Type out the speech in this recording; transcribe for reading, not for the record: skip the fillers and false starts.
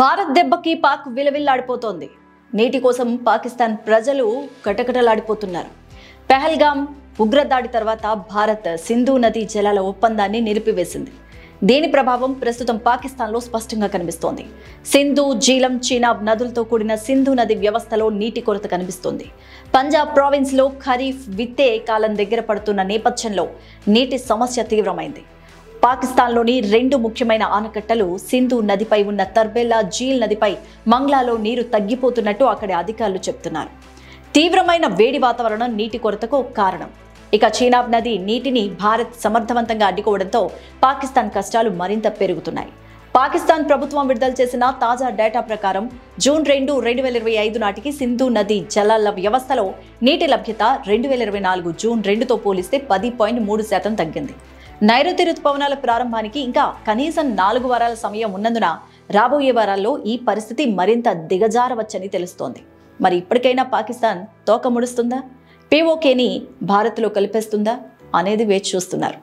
భారత్ దెబ్బకి పాక్ విలవిల్లాడిపోతోంది. నీటి కోసం పాకిస్తాన్ ప్రజలు కటకటలాడిపోతున్నారు. పెహల్గాం ఉగ్రదాడి తర్వాత భారత్ సింధు నదీ జలాల ఒప్పందాన్ని నిలిపివేసింది. దీని ప్రభావం ప్రస్తుతం పాకిస్తాన్లో స్పష్టంగా కనిపిస్తోంది. సింధు, జీలం, చీనాబ్ నదులతో కూడిన సింధు నది వ్యవస్థలో నీటి కొరత కనిపిస్తోంది. పంజాబ్ ప్రావిన్స్లో ఖరీఫ్ విత్తే కాలం దగ్గర పడుతున్న నేపథ్యంలో నీటి సమస్య తీవ్రమైంది. పాకిస్తాన్లోని రెండు ముఖ్యమైన ఆనకట్టలు సింధు నదిపై ఉన్న తర్బెల్లా, జీల్ నదిపై మంగ్లాలో నీరు తగ్గిపోతున్నట్టు అక్కడి అధికారులు చెబుతున్నారు. తీవ్రమైన వేడి వాతావరణం నీటి కొరతకు కారణం. ఇక చీనాబ్ నది నీటిని భారత్ సమర్థవంతంగా అడ్డుకోవడంతో పాకిస్తాన్ కష్టాలు మరింత పెరుగుతున్నాయి. పాకిస్తాన్ ప్రభుత్వం విడుదల చేసిన తాజా డేటా ప్రకారం జూన్ 2, 2025 నాటికి సింధు నది జలాల వ్యవస్థలో నీటి లభ్యత 2024 జూన్ 2తో పోలిస్తే 10.3% తగ్గింది. నైరుతి రుతుపవనాల ప్రారంభానికి ఇంకా కనీసం 4 వారాల సమయం ఉన్నందున రాబోయే వారాల్లో ఈ పరిస్థితి మరింత దిగజారవచ్చని తెలుస్తోంది. మరి ఇప్పటికైనా పాకిస్తాన్ తోక ముడుస్తుందా, పీఓకేని భారత్లో కలిపేస్తుందా అనేది వేచి చూస్తున్నారు.